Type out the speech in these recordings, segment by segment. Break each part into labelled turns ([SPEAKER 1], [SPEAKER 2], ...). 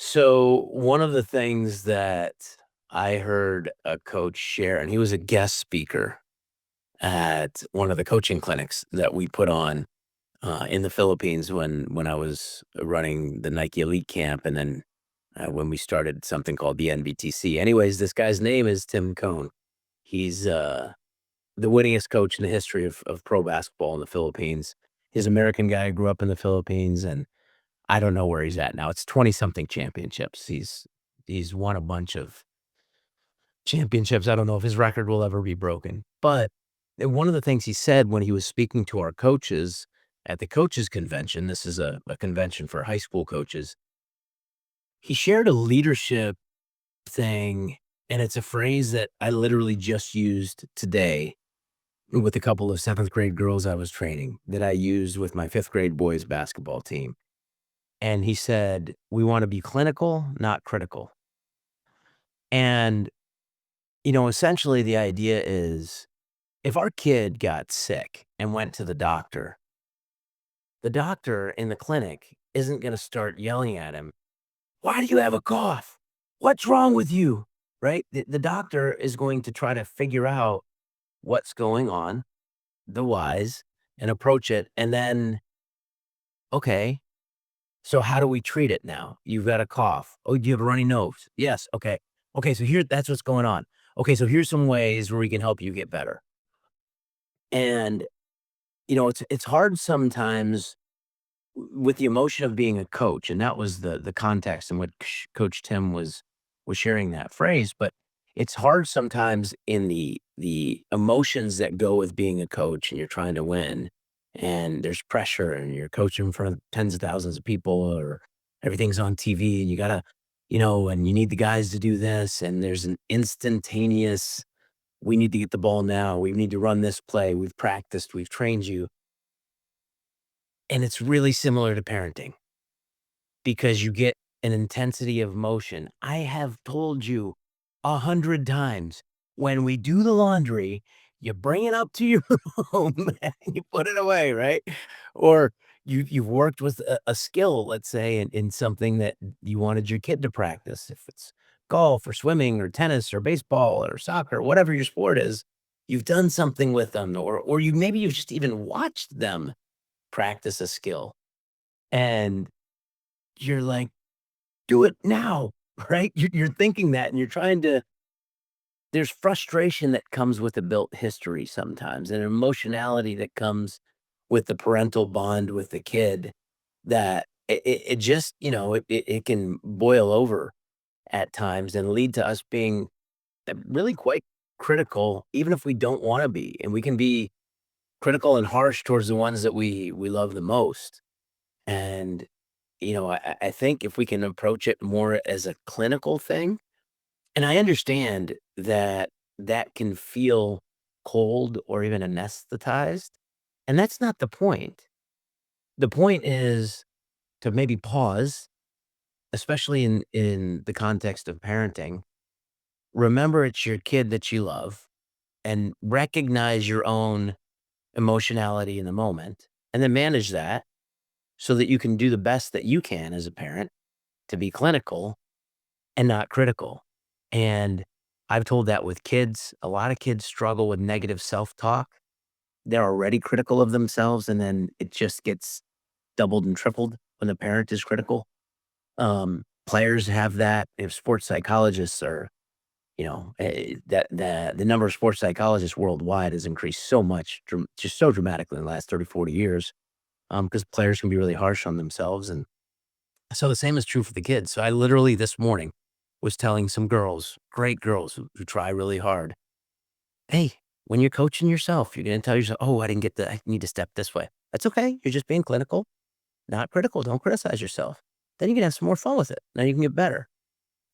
[SPEAKER 1] So one of the things that I heard a coach share, and he was a guest speaker at one of the coaching clinics that we put on in the Philippines when I was running the Nike Elite Camp, and then when we started something called the NBTC. Anyways, this guy's name is Tim Cohn. He's the winningest coach in the history of pro basketball in the Philippines. He's an American guy, grew up in the Philippines, and I don't know where he's at now. It's 20 something championships. He's won a bunch of championships. I don't know if his record will ever be broken. But one of the things he said when he was speaking to our coaches at the coaches convention, this is a convention for high school coaches. He shared a leadership thing, and it's a phrase that I literally just used today with a couple of seventh grade girls I was training that I used with my fifth grade boys basketball team. And he said, "We want to be clinical, not critical." And, essentially the idea is if our kid got sick and went to the doctor in the clinic isn't going to start yelling at him, "Why do you have a cough? What's wrong with you?" Right? The doctor is going to try to figure out what's going on, the whys, and approach it. And then, okay, so how do we treat it now? You've got a cough. Oh, do you have a runny nose? Yes. Okay. Okay. So that's what's going on. Okay. So here's some ways where we can help you get better. And, it's hard sometimes with the emotion of being a coach. And that was the context in which Coach Tim was sharing that phrase. But it's hard sometimes in the emotions that go with being a coach and you're trying to win and there's pressure and you're coaching in front of tens of thousands of people or everything's on TV and you gotta, and you need the guys to do this and there's an instantaneous, we need to get the ball now. We need to run this play. We've practiced, we've trained you. And it's really similar to parenting because you get an intensity of motion. I have told you 100 times, when we do the laundry, you bring it up to your room and you put it away, right? Or you've worked with a skill, let's say, in something that you wanted your kid to practice. If it's golf or swimming or tennis or baseball or soccer, whatever your sport is, you've done something with them, or you've just even watched them practice a skill. And you're like, "Do it now," right? You're thinking that and you're trying to there's frustration that comes with a built history sometimes, and emotionality that comes with the parental bond with the kid that it just, it can boil over at times and lead to us being, really quite critical, even if we don't wanna be, and we can be critical and harsh towards the ones that we love the most, and I think if we can approach it more as a clinical thing, and I understand that that can feel cold or even anesthetized, and that's not the point. The point is to maybe pause, especially in the context of parenting. Remember it's your kid that you love and recognize your own emotionality in the moment, and then manage that so that you can do the best that you can as a parent to be clinical and not critical. And I've told that with kids. A lot of kids struggle with negative self-talk. They're already critical of themselves, and then it just gets doubled and tripled when the parent is critical. Players have that. If sports psychologists are, that the number of sports psychologists worldwide has increased so much, just so dramatically in the last 30, 40 years, because players can be really harsh on themselves. And so the same is true for the kids. So I literally this morning was telling some girls, great girls who try really hard, "Hey, when you're coaching yourself, you're gonna tell yourself, 'Oh, I need to step this way.' That's okay. You're just being clinical, not critical. Don't criticize yourself. Then you can have some more fun with it. Now you can get better."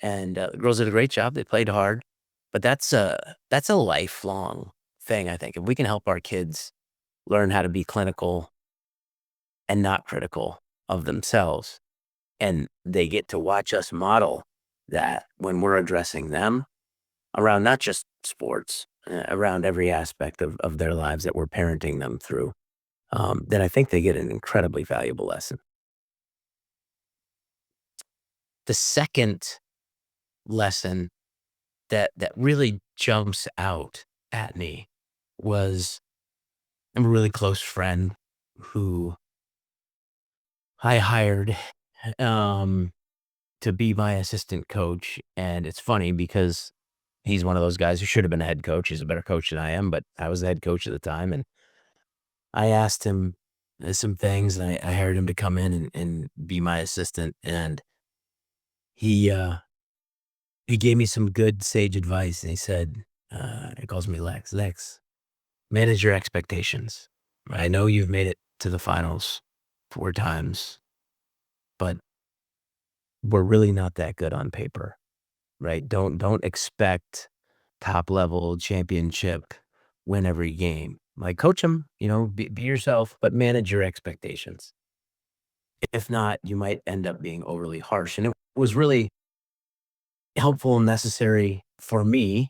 [SPEAKER 1] And the girls did a great job. They played hard, but that's a lifelong thing. I think if we can help our kids learn how to be clinical and not critical of themselves, and they get to watch us model that when we're addressing them around not just sports, around every aspect of their lives that we're parenting them through, then I think they get an incredibly valuable lesson. the second lesson that really jumps out at me was I'm a really close friend who I hired, um, to be my assistant coach, and it's funny because he's one of those guys who should have been a head coach. He's a better coach than I am, but I was the head coach at the time, and I asked him, some things, and I hired him to come in and be my assistant, and he, uh, he gave me some good sage advice, and he said, he calls me Lex. "Lex, manage your expectations. I know you've made it to the finals 4 times, but we're really not that good on paper, right? Don't expect top level championship win every game. Like, coach them, be yourself, but manage your expectations. If not, you might end up being overly harsh." And it was really helpful and necessary for me,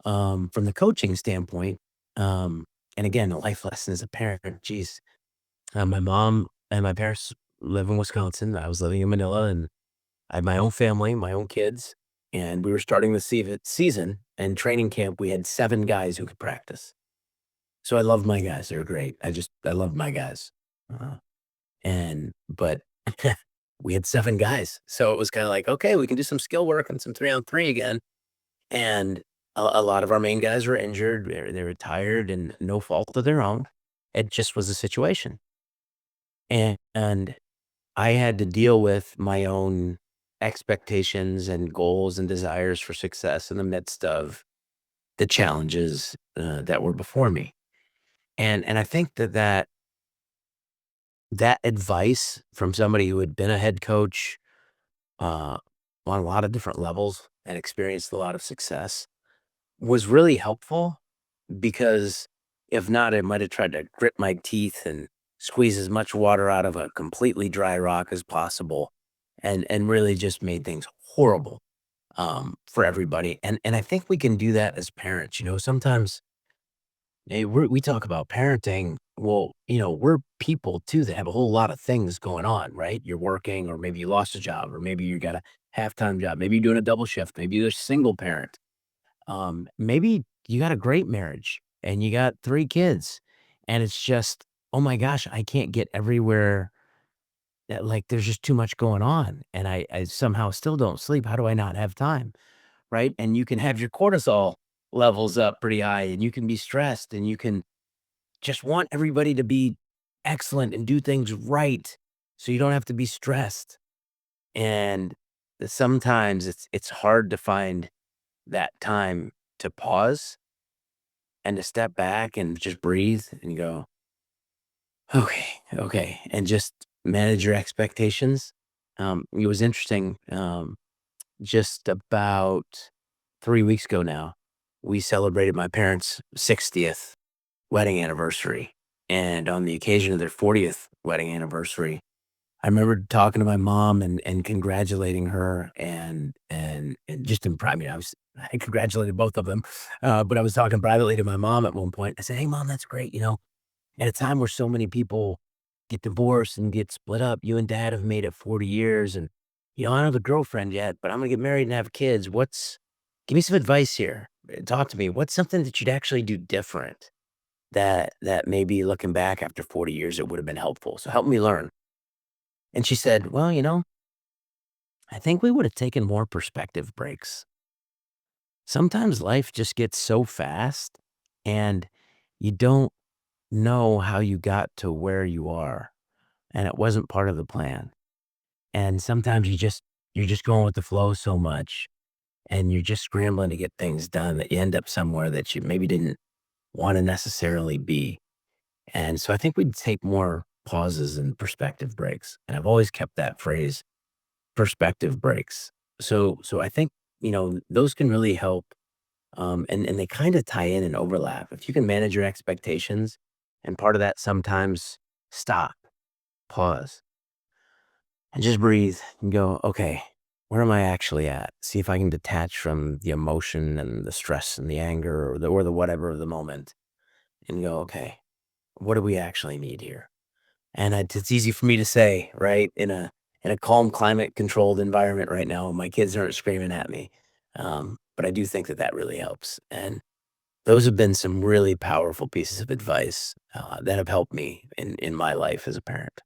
[SPEAKER 1] from the coaching standpoint. Um, and again, a life lesson as a parent. Geez, my mom and my parents live in Wisconsin. I was living in Manila, and I had my own family, my own kids, and we were starting the season. And training camp, we had 7 guys who could practice. So I love my guys. They're great. I love my guys. Uh, but we had 7 guys. So it was kind of like, okay, we can do some skill work and some 3-on-3 again. And a lot of our main guys were injured. They were tired and no fault of their own. It just was a situation. And I had to deal with my own expectations and goals and desires for success in the midst of the challenges that were before me. And I think that advice from somebody who had been a head coach uh, on a lot of different levels and experienced a lot of success was really helpful, because if not, I might have tried to grit my teeth and squeeze as much water out of a completely dry rock as possible, and really just made things horrible, for everybody. And I think we can do that as parents. Sometimes we talk about parenting. Well, we're people too that have a whole lot of things going on, right? You're working, or maybe you lost a job, or maybe you got a half-time job. Maybe you're doing a double shift. Maybe you're a single parent. Maybe you got a great marriage and you got 3 kids, and it's just, oh my gosh, I can't get everywhere. Like, there's just too much going on, and I somehow still don't sleep. How do I not have time? Right? And you can have your cortisol levels up pretty high, and you can be stressed, and you can just want everybody to be excellent and do things right, so you don't have to be stressed. And sometimes it's hard to find that time to pause and to step back and just breathe and go, okay, okay, and just manage your expectations. It was interesting. Just about 3 weeks ago now, we celebrated my parents' 60th wedding anniversary. And on the occasion of their 40th wedding anniversary, I remember talking to my mom and congratulating her, and just in private. I congratulated both of them, but I was talking privately to my mom at one point. I said, "Hey, mom, that's great. At a time where so many people get divorced and get split up, you and dad have made it 40 years, and I don't have a girlfriend yet, but I'm gonna get married and have kids. Give me some advice here. Talk to me. What's something that you'd actually do different that maybe looking back after 40 years it would have been helpful? So help me learn." And she said, "Well, I think we would have taken more perspective breaks. Sometimes life just gets so fast, and you don't know how you got to where you are, and it wasn't part of the plan. And sometimes you're just going with the flow so much, and you're just scrambling to get things done, that you end up somewhere that you maybe didn't want to necessarily be." And so I think we'd take more pauses and perspective breaks. And I've always kept that phrase, perspective breaks. So I think, those can really help. And they kind of tie in and overlap. If you can manage your expectations, and part of that sometimes stop, pause, and just breathe and go, okay, where am I actually at? See if I can detach from the emotion and the stress and the anger, or the whatever of the moment, and go, okay, what do we actually need here? And it's easy for me to say, right, in in a calm climate controlled environment right now. My kids aren't screaming at me. But I do think that that really helps. And those have been some really powerful pieces of advice that have helped me in my life as a parent.